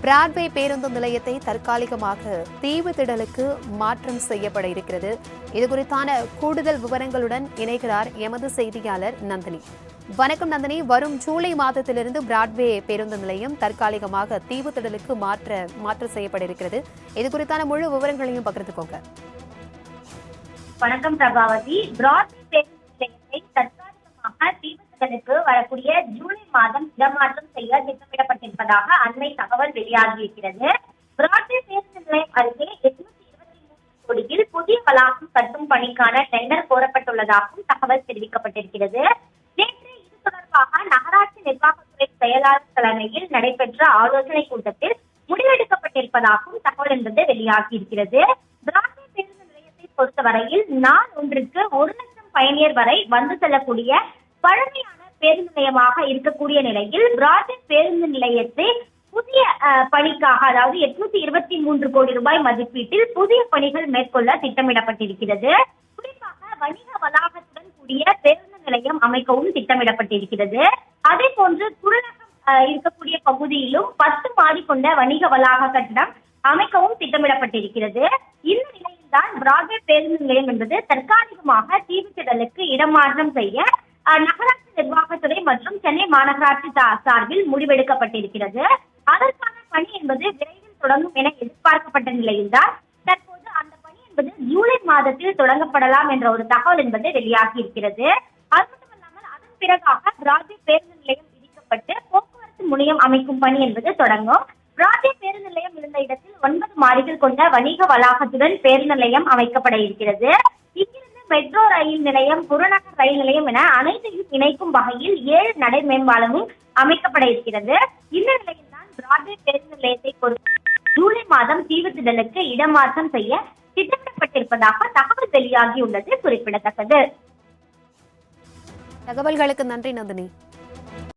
Broadway பேருந்து நிலையத்தை தற்காலிகமாக தீவுத்திடலுக்கு மாற்றம் செய்யப்பட இருக்கிறது. இதுகுறித்தான கூடுதல் விவரங்களுடன் இணைகிறார் எமது செய்தியாளர் நந்தினி. வணக்கம் நந்தினி. வரும் ஜூலை மாதத்திலிருந்து பிராட்வே பேருந்து நிலையம் தற்காலிகமாக தீவுத்திடலுக்கு மாற்றம் செய்யப்பட இருக்கிறது. இதுகுறித்தான முழு விவரங்களையும் பகிர்ந்துக்கோங்க. வணக்கம் பிரபாவதி. பிராட்வே பேருந்து நிலையத்தை தற்காலிகமாக தீவுத்திடலுக்கு வரக்கூடிய ஜூலை மாதம் இடமாற்றம் செய்ய திட்டமிடப்பட்டிருப்பதாக அண்மை தகவல் வெளியாகியிருக்கிறது. பிராட்வே பேருந்து நிலையம் அருகே 823 கோடியில் புதிய வளாகம் கட்டும் பணிக்கான டெண்டர் கோரப்பட்டுள்ளதாகவும் தகவல் தெரிவிக்கப்பட்டிருக்கிறது. நேற்று இது தொடர்பாக நகராட்சி நிர்வாகத்துறை செயலாளர் தலைமையில் நடைபெற்ற ஆலோசனை கூட்டத்தில் முடிவெடுக்கப்பட்டிருப்பதாகவும் தகவல் என்பது வெளியாகியிருக்கிறது. பிராட்வே பேருந்து நிலையத்தை பொறுத்தவரையில் நாள் ஒன்றுக்கு 1 லட்சம் பயணியர் வரை வந்து செல்லக்கூடிய பழமையான பேருந்து நிலையமாக இருக்கக்கூடிய நிலையில் பிராட்வே பேருந்து நிலையத்தை புதிய பணிக்காக, அதாவது 823 கோடி ரூபாய் மதிப்பீட்டில் புதிய பணிகள் மேற்கொள்ள திட்டமிடப்பட்டிருக்கிறது. குறிப்பாக வணிக வளாகத்துடன் கூடிய பேருந்து நிலையம் அமைக்கவும் திட்டமிடப்பட்டிருக்கிறது. அதே போன்று குருநகம் இருக்கக்கூடிய பகுதியிலும் 10 மாடி கொண்ட வணிக வளாக கட்டடம் அமைக்கவும் திட்டமிடப்பட்டிருக்கிறது. இந்த நிலையில்தான் பிராட்வே பேருந்து நிலையம் என்பது தற்காலிகமாக தீவுத்திடலுக்கு இடமாற்றம் செய்ய நகராட்சி நிர்வாகத்துறை மற்றும் சென்னை மாநகராட்சி சார்பில் முடிவெடுக்கப்பட்டிருக்கிறது. அதற்கான பணி என்பது விரைவில் தொடங்கும் என எதிர்பார்க்கப்பட்ட நிலையில்தான் தற்போது அந்த பணி என்பது ஜூலை மாதத்தில் தொடங்கப்படலாம் என்ற ஒரு தகவல் என்பது வெளியாகி இருக்கிறது. அது மட்டுமல்லாமல் அதன் பிறகாக பிராட்வே பேருந்து நிலையம் இடிக்கப்பட்டு போக்குவரத்து முனையம் அமைக்கும் பணி என்பது தொடங்கும். பிராட்வே பேருந்து நிலையம் இருந்த இடத்தில் 9 மாடிகள் கொண்ட வணிக வளாகத்துடன் பேருந்து நிலையம் அமைக்கப்பட இருக்கிறது. இங்கிருந்து மெட்ரோ ரயில் நிலையம், புறநகர் ரயில் நிலையம் என அனைத்தையும் இணைக்கும் வகையில் 7 நடை மேம்பாலமும் அமைக்கப்பட இருக்கிறது. இந்த நிலையில்தான் பிராட்வே பேருந்து நிலையத்தை பொறுத்து ஜூலை மாதம் தீவுத்திடலுக்கு இடமாற்றம் செய்ய திட்டமிடப்பட்டிருப்பதாக தகவல் வெளியாகியுள்ளது குறிப்பிடத்தக்கது. தகவல்களுக்கு நன்றி நந்தினி.